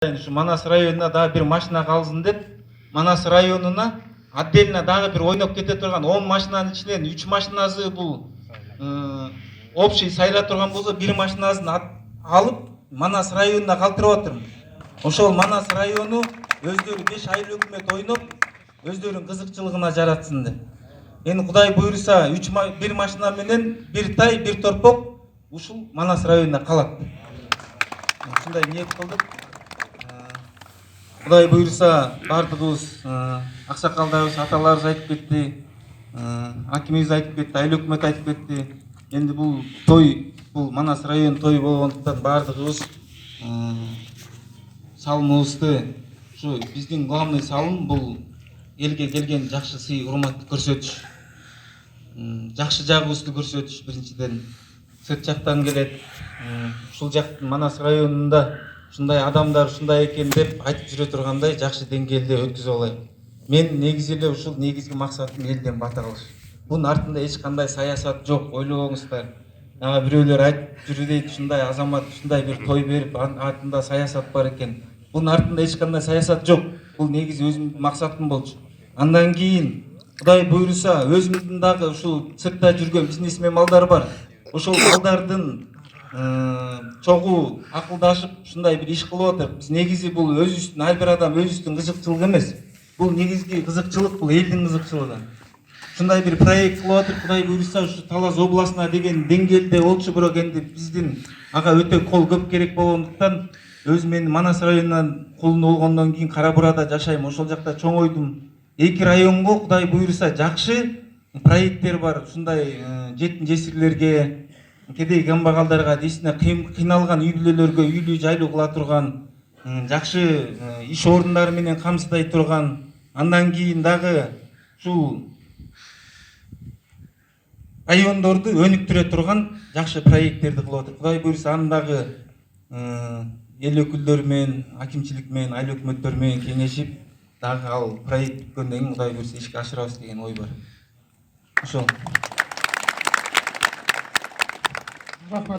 Şu Manас районуна дагы бир машина калсын деп, Манас районуна отдельно дагы бир ойноп кете турган 10 машинанын ичинен 3 машинасы бул общий сайла турган болсо, бир машинасын алып Манас районуна калтырып атырмын. Ошол Манас району өздөрү 5 айыл өкмөт ойноп, өздөрүнүн кызыкчылыгына жаратсын деп. Эми Кудай буйруса, бир машина менен бир тай, бир торпок ушул Манас районуна калат. Ушундай ниет кылдык. Кудай буйруса, бардыгыбыз, аксакалдарыбыз, аталарыбыз айтып кетти, акимибиз айтып кетти, айыл өкмөт айтып кетти. Эми бул той, бул Манас район той болгондуктан бардыгыбыз салымыбызды, ушу биздин главный салым бул элге келген жакшы сый урматты көрсөтүш. Жакшы жагыбызды көрсөтүш биринчиден. Сырт жактан келет, ушул жактын Манас районунда ушундай адамдар ушундай экен деп айтып жүрө тургандай жакшы деңгээлде өткүзө алайык. Мен негизи эле ушул негизги максатым элден бата кылыш. Бунун артында эч кандай саясат жок, ойлобоңуздар. Бирөөлөр айтып жүрүп ушундай азамат ушундай бир той берип, артында саясат бар экен. Бунун артында эч кандай саясат жок. Бул негизи өзүмдүн максатым болчу. Андан кийин Кудай буйруса, өзүмдүн дагы ушул сыртта жүргөн бизнесмен балдар бар. Ошол балдардын чогуу акылдашып ушундай бир иш кылып атып, биз негизи бул өзүбүздүн ар бир адам өзүбүздүн кызыкчылыгы эмес. Бул негизги кызыкчылык бул элдин кызыкчылыгы. Ушундай бир проект кылып атып, Кудай буйруса ушу Талас областына деген деңгээлде болчу, бирок энди биздин ага өтө кол көп керек болгондуктан өзүм мен Манас районунан кулун болгондон кийин Кара Бурада жашайм. Ошол жакта чоңойдум. Эки районго Кудай буйруса жакшы проекттер бар. Ушундай жетим жесирлерге, кедей камбагалдарга, десине кыйналган үй бүлөлөргө үйлүү жайлуу кыла турган, жакшы иш орундары менен камсыздай турган, андан кийин дагы ушул райондорду өнүктүрө турган жакшы проекттерди кылып атат. Кудай буйруса аны дагы эл өкүлдөрү менен, акимчилик менен, айыл өкмөттөр менен кеңешип, дагы ал проект бүткөндөн кийин Кудай буйруса ишке ашырабыз деген ой бар. Ошол.